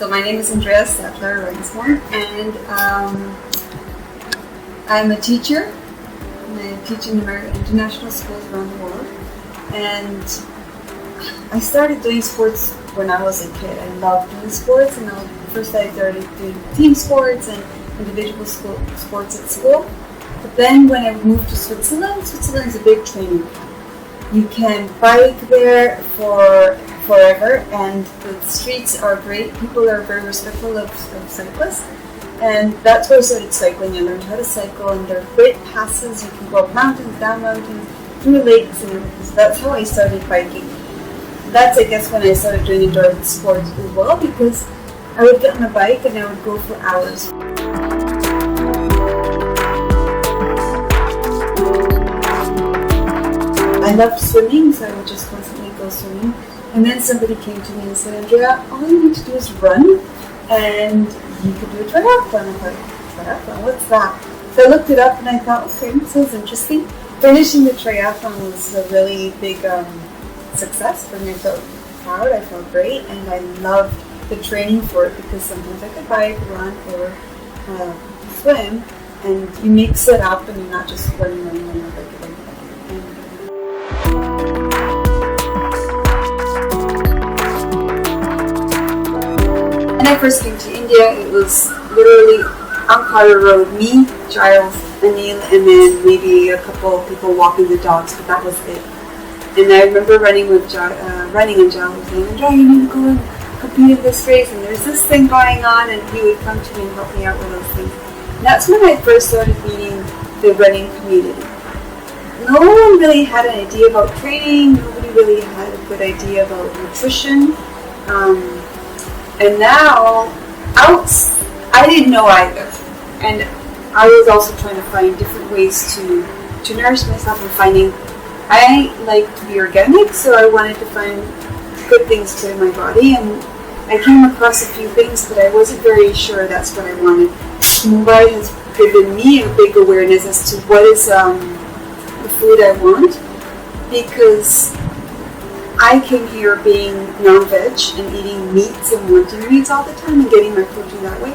So my name is Andrea Reinsmoen, and I'm a teacher. I teach in international schools around the world. And I started doing sports when I was a kid. I loved doing sports, and first I started doing team sports and individual sports at school. But then when I moved to Switzerland is a big training camp. You can bike there for forever, and the streets are great. People are very respectful of cyclists, and that's where I started cycling. I learned how to cycle, and there are great passes. You can go up mountains, down mountains, through lakes and everything. So that's how I started biking. That's, I guess, when I started doing endurance sports as well, because I would get on a bike and I would go for hours. I loved swimming, so I would just constantly go swimming. And then somebody came to me and said, Andrea, all you need to do is run, and you could do a triathlon. I thought, triathlon? What's that? So I looked it up, and I thought, okay, this sounds interesting. Finishing the triathlon was a really big success for me. I felt proud, I felt great, and I loved the training for it, because sometimes I could bike, run, or swim, and you mix it up, and you're not just running. When I first came to India, it was literally on Carter Road, me, Giles, Anil, and then maybe a couple of people walking the dogs, but that was it. And I remember running and Giles saying, Andrea, you need to go and compete in this race, and there's this thing going on, and he would come to me and help me out with those things. And that's when I first started meeting the running community. No one really had an idea about training, nobody really had a good idea about nutrition. And now, I didn't know either. And I was also trying to find different ways to nourish myself, and finding, I like to be organic, so I wanted to find good things to my body. And I came across a few things, but I wasn't very sure that's what I wanted. Mumbai has given me a big awareness as to what is the food I want, because I came here being non-veg and eating meats and wanting meats all the time and getting my protein that way.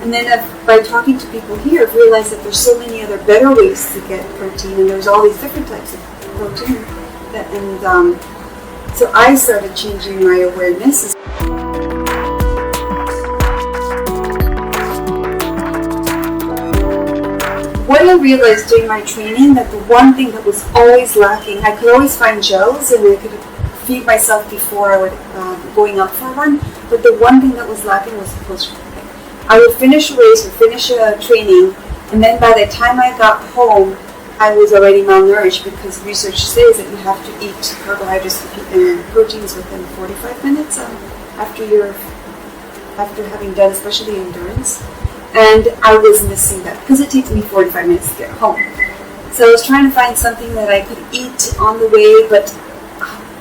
And then by talking to people here, I've realized that there's so many other better ways to get protein, and there's all these different types of protein. So I started changing my awareness. What I realized during my training, that the one thing that was always lacking, I could always find gels, and I could feed myself before I would going up for a run, but the one thing that was lacking was the post-run. I would finish a race or finish a training, and then by the time I got home, I was already malnourished, because research says that you have to eat carbohydrates and proteins within 45 minutes after having done, especially endurance. And I was missing that, because it takes me 45 minutes to get home. So I was trying to find something that I could eat on the way, but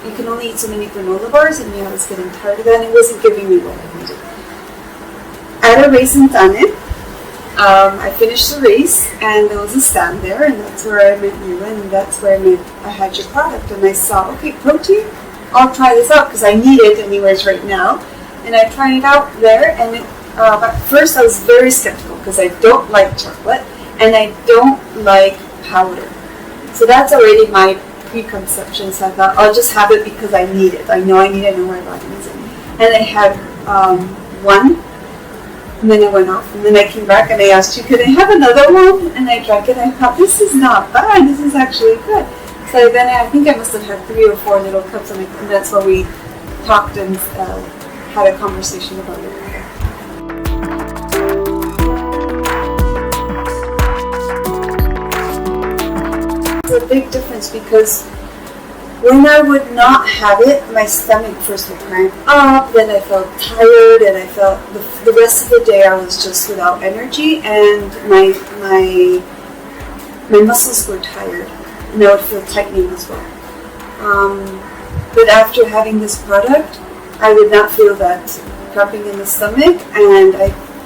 you can only eat so many granola bars, and I was getting tired of that, and it wasn't giving me what I needed. At a race in Thane, I finished the race, and there was a stand there, and that's where I met you, and that's where I had your product, and I saw, okay, protein, I'll try this out, because I need it anyways right now. And I tried it out there, and at first I was very skeptical, because I don't like chocolate, and I don't like powder. So that's already my preconception, so I thought, I'll just have it because I need it. I know I need it, I know my body needs it. And I had one, and then it went off, and then I came back and I asked you, could I have another one? And I drank it, and I thought, this is not bad, this is actually good. So then I think I must have had 3 or 4 little cups, and that's where we talked and had a conversation about it. It's a big difference, because when I would not have it, my stomach first would cramp up, then I felt tired, and I felt the rest of the day I was just without energy, and my muscles were tired, and I would feel tightening as well. But after having this product, I would not feel that cramping in the stomach, and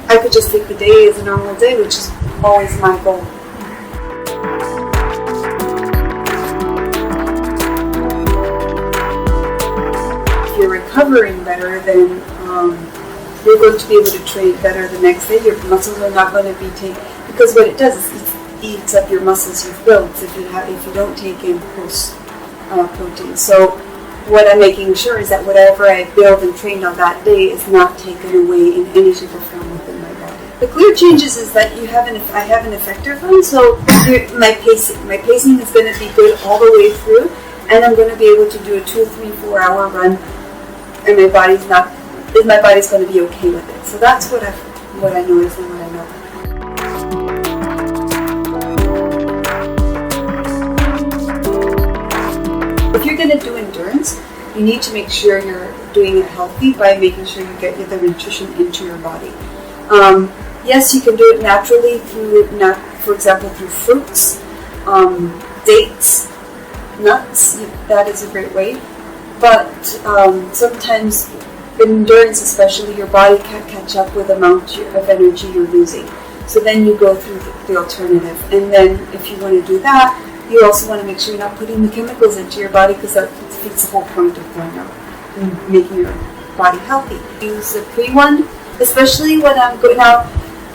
I could just take the day as a normal day, which is always my goal. If you're recovering better, then you're going to be able to train better the next day. Your muscles are not going to be taken, because what it does is it eats up your muscles you've built if you don't take in post protein. So what I'm making sure is that whatever I build and trained on that day is not taken away in any shape or form within my body. The clear changes is that I have an effective run, so my pacing is going to be good all the way through, and I'm going to be able to do a 2, 3, 4 hour run, and my body's going to be okay with it. So that's what I notice and what I know. If you're going to do endurance, you need to make sure you're doing it healthy by making sure you get the nutrition into your body. Yes, you can do it naturally for example, through fruits, dates, nuts. That is a great way. But sometimes in endurance, especially, your body can't catch up with the amount of energy you're losing. So then you go through the alternative. And then if you want to do that, you also want to make sure you're not putting the chemicals into your body, because that defeats the whole point of going out and making your body healthy. Use the pre-one, especially when I'm going out.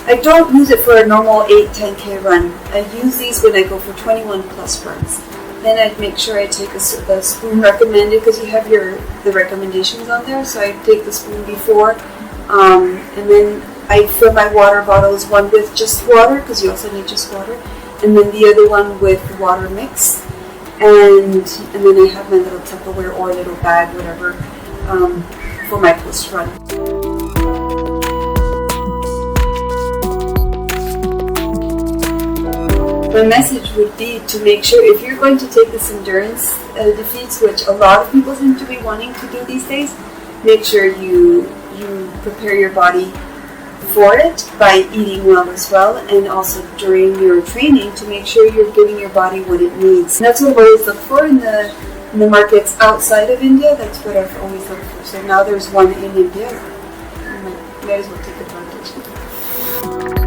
I don't use it for a normal 8-10K run. I use these when I go for 21 plus runs. Then I'd make sure I take a spoon recommended, because you have the recommendations on there. So I take the spoon before, and then I fill my water bottles, one with just water, because you also need just water, and then the other one with water mix, and then I have my little Tupperware or little bag, whatever, for my post run. My message would be to make sure, if you're going to take this endurance defeats, which a lot of people seem to be wanting to do these days, make sure you prepare your body for it by eating well as well, and also during your training to make sure you're giving your body what it needs. And that's what I've always looked for in the markets outside of India. That's what I've always looked for. So now there's one in India. I might as well take advantage.